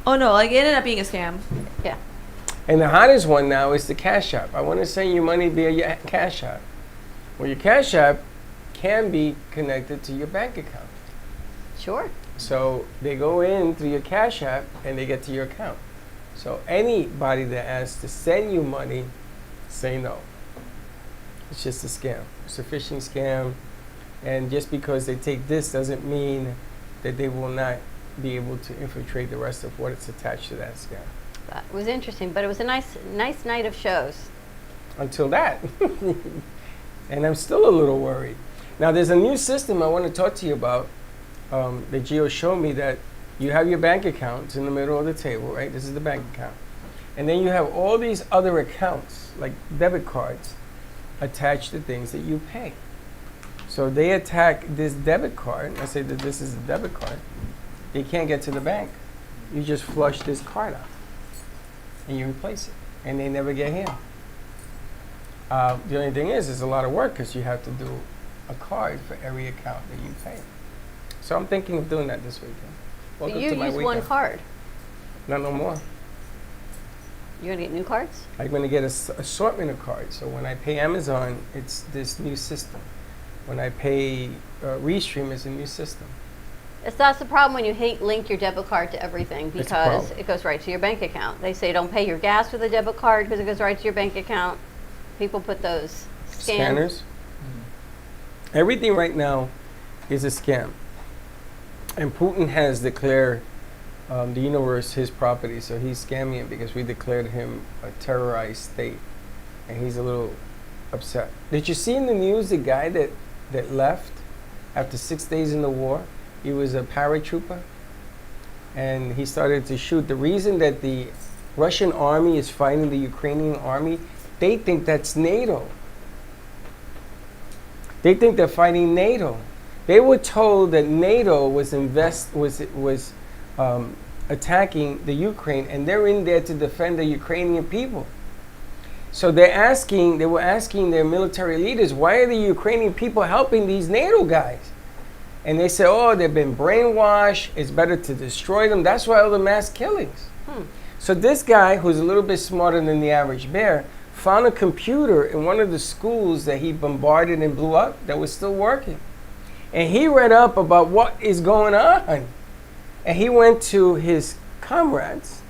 Oh no, like it ended up being a scam. Yeah. And the hottest one now is the Cash App. I want to send you money via your Cash App. Well, your Cash App can be connected to your bank account. Sure. So they go in through your Cash App and they get to your account. So anybody that asks to send you money, say no. It's just a scam. It's a phishing scam. And just because they take this doesn't mean that they will not be able to infiltrate the rest of what it's attached to that scam. But it was interesting, but it was a nice night of shows. Until that. And I'm still a little worried. Now there's a new system I want to talk to you about. That Gio showed me, that you have your bank accounts in the middle of the table, right? This is the bank account. And then you have all these other accounts, like debit cards, attached to things that you pay. So they attack this debit card. I say that this is a debit card. They can't get to the bank. You just flush this card out and you replace it. And they never get here. The only thing is, it's a lot of work because you have to do a card for every account that you pay. So I'm thinking of doing that this weekend. But Welcome you to my use one weekend. card. Not no more. You're going to get new cards? I'm going to get an assortment of cards. So when I pay Amazon, it's this new system. When I pay Restream, it's a new system. That's the problem when you link your debit card to everything, It's a because problem. it goes right to your bank account. They say don't pay your gas with a debit card because it goes right to your bank account. People put those Scanners. Everything right now is a scam. And Putin has declared the universe his property, so he's scamming it because we declared him a terrorized state. And he's a little upset. Did you see in the news the guy that left after 6 days in the war? He was a paratrooper, and he started to shoot. The reason that the Russian army is fighting the Ukrainian army, they think that's NATO. They think they're fighting NATO. They were told that NATO was attacking the Ukraine, and they're in there to defend the Ukrainian people. So they were asking their military leaders, why are the Ukrainian people helping these NATO guys? And they said, oh, they've been brainwashed. It's better to destroy them. That's why all the mass killings. So this guy, who's a little bit smarter than the average bear, found a computer in one of the schools that he bombarded and blew up that was still working. And he read up about what is going on. And he went to his comrades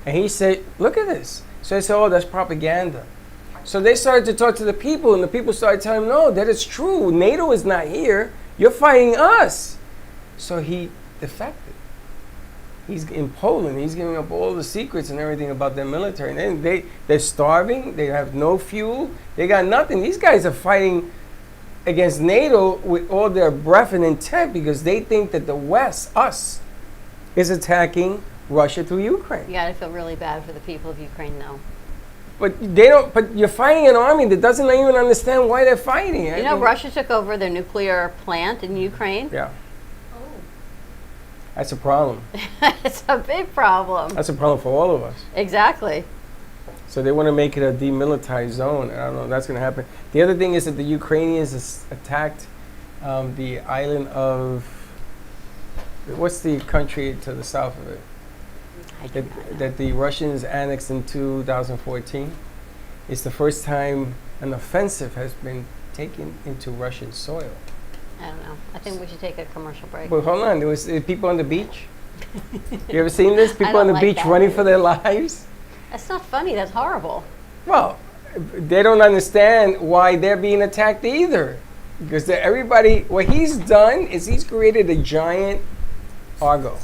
and he said, look at this. So they said, oh, that's propaganda. So they started to talk to the people, and the people started telling him, no, that is true. NATO is not here. You're fighting us. So he defected. He's in Poland. He's giving up all the secrets and everything about their military. And then they're starving. They have no fuel. They got nothing. These guys are fighting against NATO with all their breath and intent because they think that the West, us, is attacking Russia through Ukraine. You gotta feel really bad for the people of Ukraine, though. But they don't. But you're fighting an army that doesn't even understand why they're fighting. You know, Russia took over their nuclear plant in Ukraine. Yeah. That's a problem. It's a big problem. That's a problem for all of us. Exactly. So they want to make it a demilitarized zone. I don't know if that's going to happen. The other thing is that the Ukrainians attacked the island of, what's the country to the south of it? That the Russians annexed in 2014. It's the first time an offensive has been taken into Russian soil. I don't know. I think we should take a commercial break. But hold on, there was people on the beach. You ever seen this? People don't on the like beach that. running for their lives. That's not funny. That's horrible. Well, they don't understand why they're being attacked either. Because everybody, what he's done is he's created a giant Argo.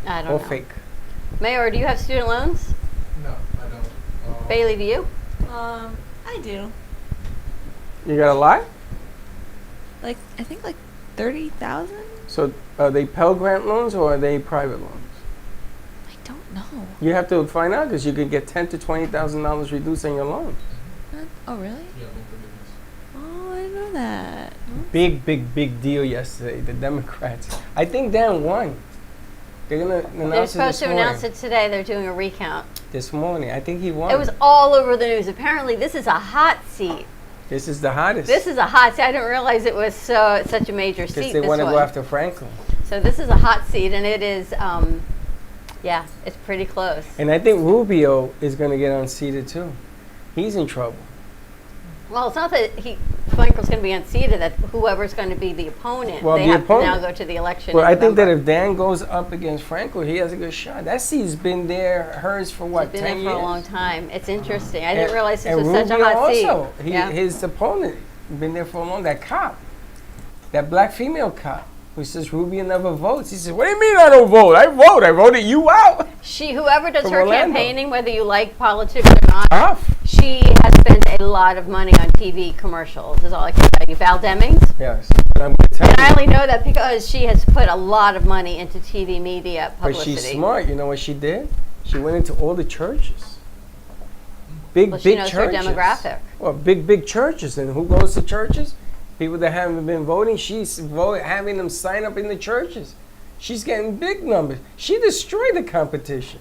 I don't Or know. fake. Mayor, do you have student loans? No, I don't. Bailey, do you? I do. You got a lot? Like, I think like 30,000? So are they Pell Grant loans or are they private loans? I don't know. You have to find out because you could get $10,000 to $20,000 reduced on your loan. Oh, really? Yeah, loan forgiveness. Oh, I didn't know that. Big deal yesterday. The Democrats. I think Dan won. They're gonna They're announce it supposed this to announce morning. it today. They're doing a recount. This morning, I think he won. It was all over the news. Apparently, this is a hot seat. This is the hottest. This is a hot seat. I didn't realize it was such a major seat. Because they this want to one. go after Franklin. So this is a hot seat, and it is, yeah, it's pretty close. And I think Rubio is going to get unseated too. He's in trouble. Well, it's not that Franklin's going to be unseated. That whoever's going to be the opponent, Well, they the have opponent- to now go to the election. Well, in I think that November. if Dan goes up against Franklin, he has a good shot. That seat's been hers for what, It's been 10 there years? for a long time. It's interesting. I didn't realize this and was such a Rubio hot seat. also, Yeah. his opponent, been there for a long. That cop, that black female cop, who says Rubio never votes. He says, "What do you mean I don't vote? I vote. I voted you out." Whoever does From her Orlando. campaigning, whether you like politics or not, Tough. she has spent a lot of money on TV commercials. Is all I can tell you. Val Demings. Yes, but I'm going to tell And you. I only know that because she has put a lot of money into TV media But publicity. she's smart. You know what she did? She went into all the churches. Big Well, she knows her churches. demographic. Well, big churches. And who goes to churches? People that haven't been voting. She's having them sign up in the churches. She's getting big numbers. She destroyed the competition.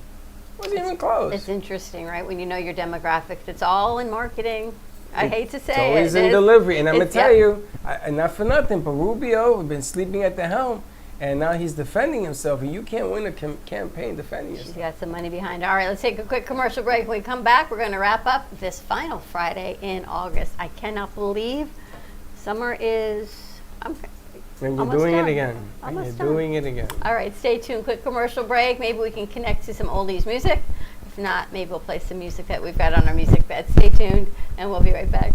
Wasn't even close. It's interesting, right? When you know your demographic, it's all in marketing. I hate to say It's always it. in delivery. And I'm going to It's- tell yeah. you, and not for nothing, but Rubio has been sleeping at the helm. And now he's defending himself. And you can't win a campaign defending She's yourself. got some money behind. All right, let's take a quick commercial break. When we come back, we're going to wrap up this final Friday in August. I cannot believe summer is. And you're Almost doing done. it again. And Almost you're done. doing it again. All right, stay tuned. Quick commercial break. Maybe we can connect to some oldies music. If not, maybe we'll play some music that we've got on our music bed. Stay tuned, and we'll be right back.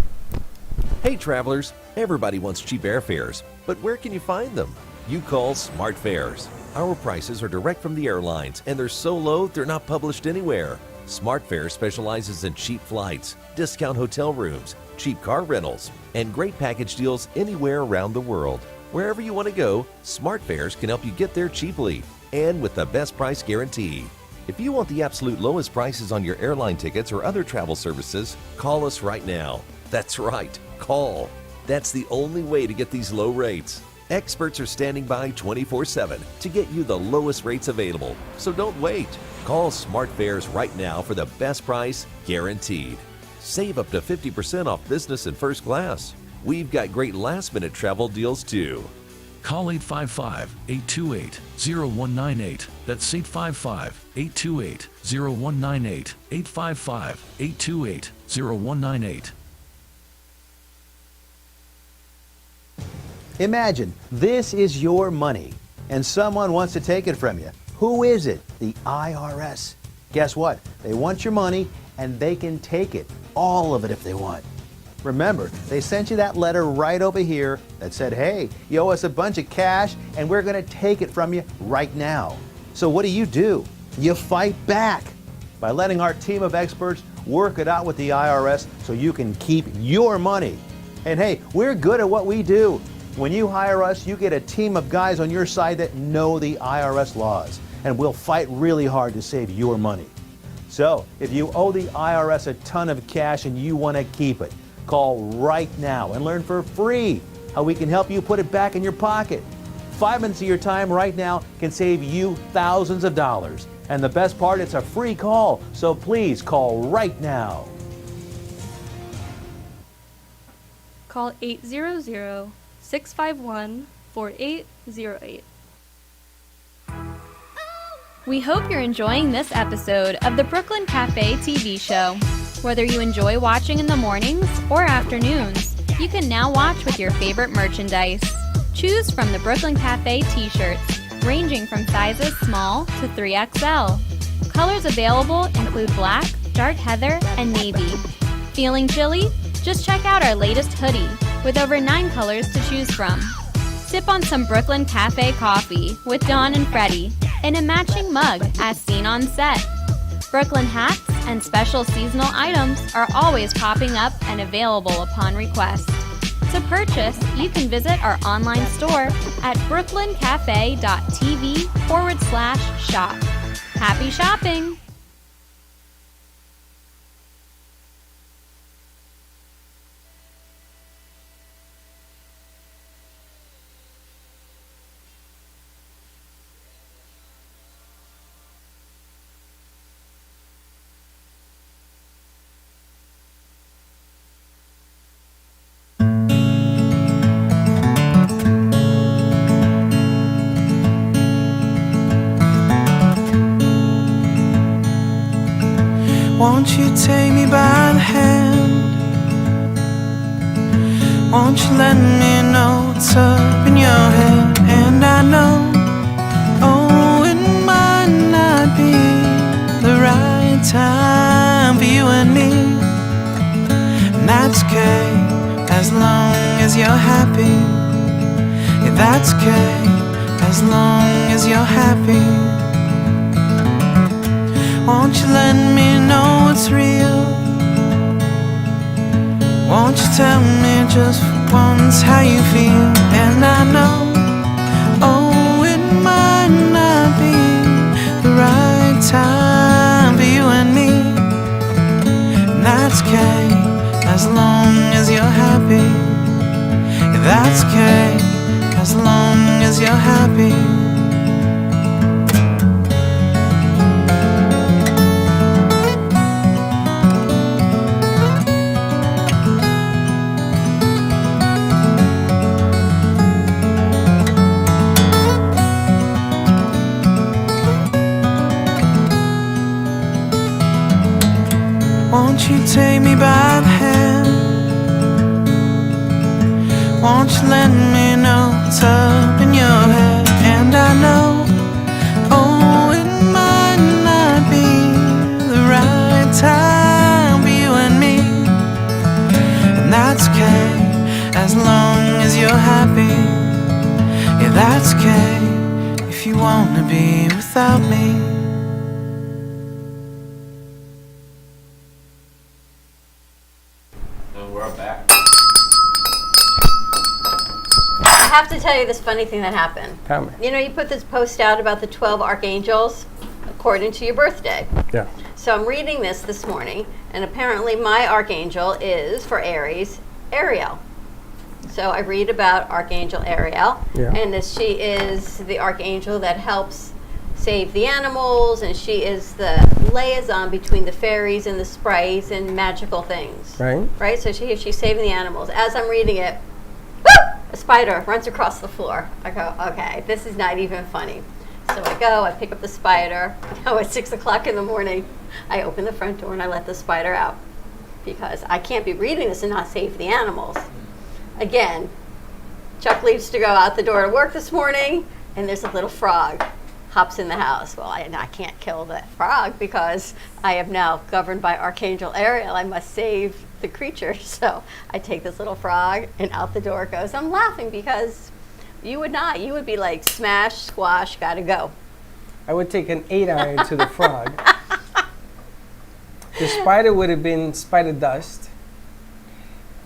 Hey travelers, everybody wants cheap airfares, but where can you find them? You call Smart Fares. Our prices are direct from the airlines, and they're so low they're not published anywhere. Smart Fares specializes in cheap flights, discount hotel rooms, cheap car rentals, and great package deals anywhere around the world. Wherever you want to go, Smart Fares can help you get there cheaply and with the best price guarantee. If you want the absolute lowest prices on your airline tickets or other travel services, call us right now. That's right, call. That's the only way to get these low rates. Experts are standing by 24/7 to get you the lowest rates available. So don't wait. Call Smart Fares right now for the best price guaranteed. Save up to 50% off business and first class. We've got great last-minute travel deals too. Call 855-828-0198. That's 855-828-0198. 855-828-0198. Imagine this is your money and someone wants to take it from you. Who is it? The IRS. Guess what? They want your money and they can take it, all of it if they want. Remember, they sent you that letter right over here that said, hey, you owe us a bunch of cash and we're going to take it from you right now. So what do? You fight back by letting our team of experts work it out with the IRS so you can keep your money. And hey, we're good at what we do. When you hire us, you get a team of guys on your side that know the IRS laws, and we'll fight really hard to save your money. So, if you owe the IRS a ton of cash and you want to keep it, call right now and learn for free how we can help you put it back in your pocket. 5 minutes of your time right now can save you thousands of dollars. And the best part, it's a free call, so please call right now. Call 800-651-4808. We hope you're enjoying this episode of the Brooklyn Cafe TV show. Whether you enjoy watching in the mornings or afternoons, you can now watch with your favorite merchandise. Choose from the Brooklyn Cafe t-shirts, ranging from sizes small to 3XL. Colors available include black, dark heather, and navy. Feeling chilly? Just check out our latest hoodie with over 9 colors to choose from. Sip on some Brooklyn Cafe coffee with Dawn and Freddie in a matching mug as seen on set. Brooklyn hats and special seasonal items are always popping up and available upon request. To purchase, you can visit our online store at brooklyncafe.tv/shop. Happy shopping! Won't you take me by the hand? Won't you let me know what's up in your head? And I know, oh, it might not be the right time for you and me. And that's okay, as long as you're happy. Yeah, that's okay, as long as you're happy. Won't you let me know what's real? Won't you tell me just for once how you feel? And I know, oh, it might not be the right time for you and me. And that's okay, as long as you're happy. Yeah, that's okay, as long as you're happy. Won't you take me by the hand? Won't you let me know what's up in your head? And I know, oh, it might not be the right time for you and me. And that's okay, as long as you're happy. Yeah, that's okay, if you wanna be without me. I have to tell you this funny thing that happened. Tell me. You know, you put this post out about the 12 archangels. Of according to your birthday. Yeah. So I'm reading this morning, and apparently my archangel is, for Aries, Ariel. So I read about Archangel Ariel, Yeah. and she is the archangel that helps save the animals, and she is the liaison between the fairies and the sprites and magical things. Right. Right? So she's saving the animals. As I'm reading it, a spider runs across the floor. I go, okay, this is not even funny. So I go, I pick up the spider. Now at 6 o'clock in the morning, I open the front door and I let the spider out because I can't be reading this and not save the animals. Again, Chuck leaves to go out the door to work this morning, and there's a little frog hops in the house. Well, I can't kill that frog because I am now governed by Archangel Ariel. I must save the creature. So I take this little frog, and out the door it goes. I'm laughing because you would not. You would be like, smash, squash, gotta go. I would take an 8-iron to the frog. The spider would have been spider dust.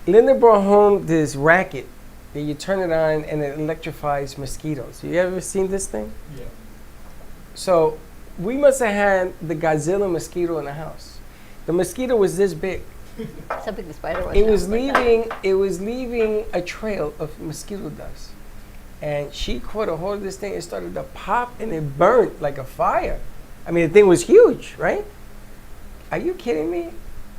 Linda brought home this racket that you turn it on and it electrifies mosquitoes. You ever seen this thing? Yeah. So we must have had the Godzilla mosquito in the house. The mosquito was this big. Something the spider was. It was leaving a trail of mosquito dust. And she caught a hold of this thing and started to pop, and it burned like a fire. I mean, the thing was huge, right? Are you kidding me?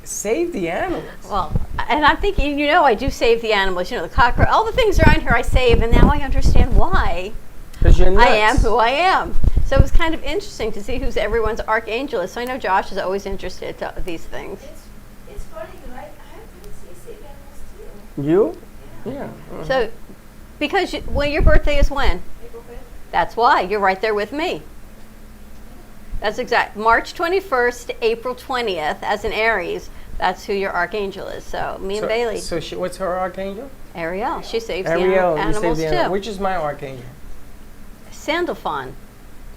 Save the animals. Well, and I'm thinking, I do save the animals. The cockroach, all the things around here I save, and now I understand why. Because you're nuts. I am who I am. So it was kind of interesting to see who's everyone's archangel is. So I know Josh is always interested in these things. It's funny because I have save animals too. You? Yeah. So, because your birthday is when? April 5th. That's why. You're right there with me. That's exact. March 21st to April 20th, as an Aries, that's who your archangel is. So, me and Bailey. So what's her archangel? Ariel. She saves Ariel, the you save animals the too. animal. Which is my archangel? Sandalphon.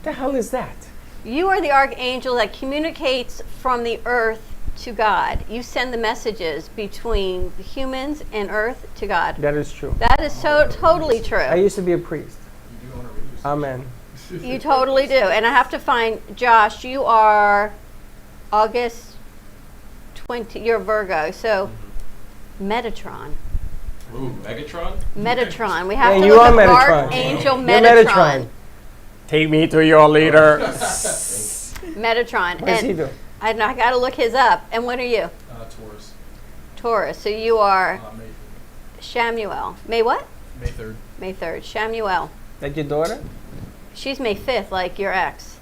The hell is that? You are the archangel that communicates from the earth to God. You send the messages between the humans and earth to God. That is true. That is so totally true. I used to be a priest. You do want to reduce. Amen. You totally do. And I have to find, Josh, you are August 20, you're Virgo. So, Metatron. Ooh, Megatron? Metatron. We have Yeah, to you look are at Metatron. Archangel You're Metatron. Take me to your leader. Metatron. What does he And do? I got to look his up. And what are you? Taurus. Taurus. So you are May Shamuel. May what? 3rd. May 3rd. Shamuel. Like your daughter? She's May 5th, like your ex.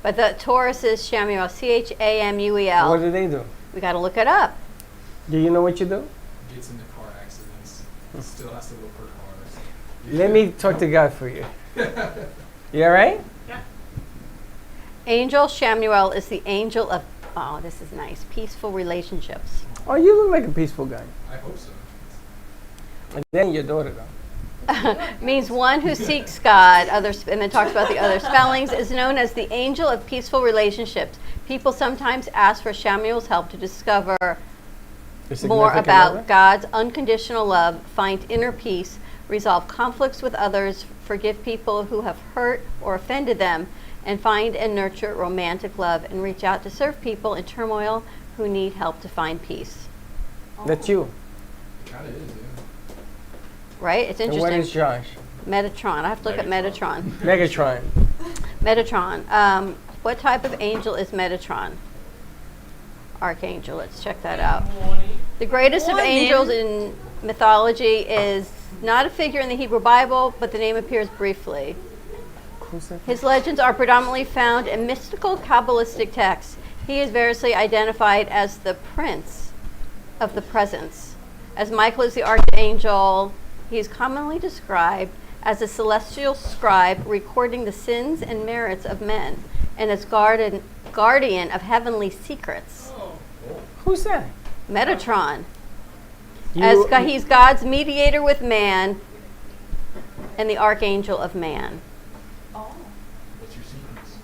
But the Taurus is Shamuel. Chamuel. What do they do? We got to look it up. Do you know what you do? Gets into car accidents. Still has to look for cars. Let me talk to God for you. You all right? Angel Shamuel is the angel of, oh, this is nice, peaceful relationships. Oh, you look like a peaceful guy. I hope so. And then your daughter, though. Means one who seeks God, and then talks about the other spellings, is known as the angel of peaceful relationships. People sometimes ask for Shamuel's help to discover Your more significant about other? God's unconditional love, find inner peace, resolve conflicts with others, forgive people who have hurt or offended them, and find and nurture romantic love, and reach out to serve people in turmoil who need help to find peace. That's you. It kind of is, yeah. Right? It's And interesting. what is Josh? Metatron. I have to look at Metatron. Megatron. Metatron. What type of angel is Metatron? Archangel. Let's check that out. The greatest of Morning. angels in mythology is not a figure in the Hebrew Bible, but the name appears briefly. Who's that? His legends are predominantly found in mystical Kabbalistic texts. He is variously identified as the Prince of the Presence. As Michael is the Archangel, he is commonly described as a celestial scribe recording the sins and merits of men, and as guardian of heavenly secrets. Who's that? Metatron. You- He's God's mediator with man and the Archangel of man. What's your secrets?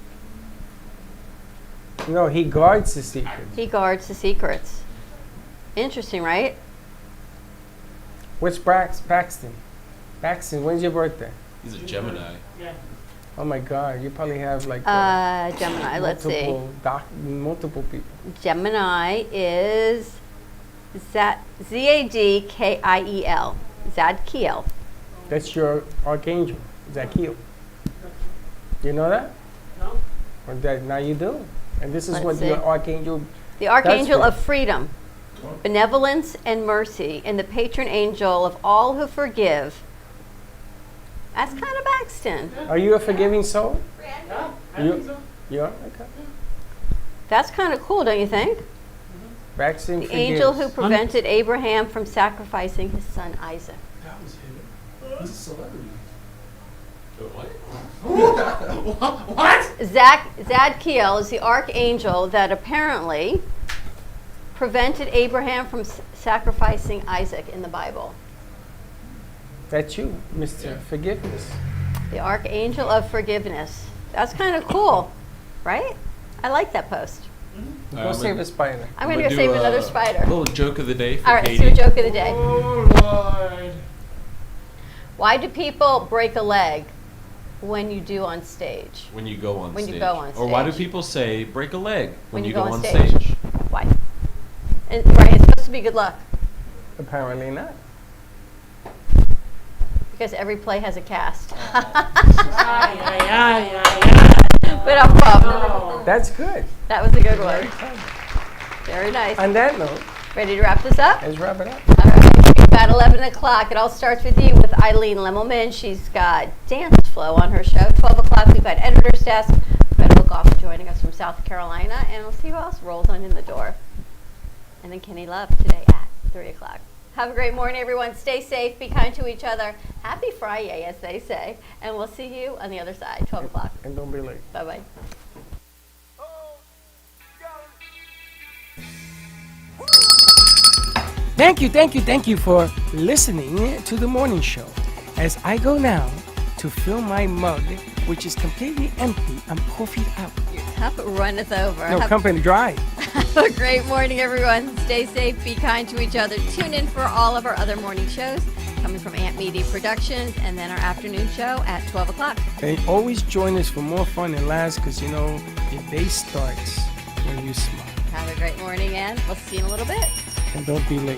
No, he guards the secret. He guards the secrets. Interesting, right? What's Braxton? Braxton, when's your birthday? He's a Gemini. Oh my God, you probably have like Gemini, let's see. multiple people. Gemini is Zadkiel. Zadkiel. That's your archangel, Zadkiel. You know that? No. Or that now you do. And this is Let's what see. your archangel. The Archangel That's of Freedom, Benevolence and Mercy, and the patron angel of all who forgive. That's kind of Baxton. Are you a forgiving soul? Yeah, I You- think so. You are? Okay. That's kind of cool, don't you think? Braxton The forgives. angel who prevented Abraham from sacrificing his son Isaac. That was him. He's a celebrity. What? Zadkiel is the archangel that apparently prevented Abraham from sacrificing Isaac in the Bible. That's you, Mr. Forgiveness. The Archangel of Forgiveness. That's kind of cool, right? I like that post. Go save a spider. I'm going to go save another spider. Little joke of the day for All right, Katie. let's do a joke of the day. Oh, Lord. Why do people break a leg when you do on stage? When you go on When stage. you go on Or why do stage. people say break a leg when, you go on stage. stage? Why? And, right, it's supposed to be good luck Apparently not. because every play has a cast. Ay, ay, ay, ay, But I'm pumped. That's good. That was a good one. Very nice. On that note, Ready to wrap this up? let's wrap it up. All right, about 11 o'clock. It all starts with you with Eileen Lemmelman. She's got Dance Flow on her show. 12 o'clock, we've got Editor's Desk. We've got Oak Off joining us from South Carolina. And we'll see who else rolls on in the door. And then Kenny Love today at 3 o'clock. Have a great morning, everyone. Stay safe. Be kind to each other. Happy Friday, as they say. And we'll see you on the other side, 12 o'clock. And don't be late. Bye-bye. Thank you for listening to the morning show. As I go now to fill my mug, which is completely empty, I'm coffee out. Your cup runneth over. No, Have company dry. Have a great morning, everyone. Stay safe, be kind to each other. Tune in for all of our other morning shows coming from Ant Media Productions, and then our afternoon show at 12 o'clock. And always join us for more fun and laughs, because you know, your day starts when you smile. Have a great morning, and we'll see you in a little bit. And don't be late.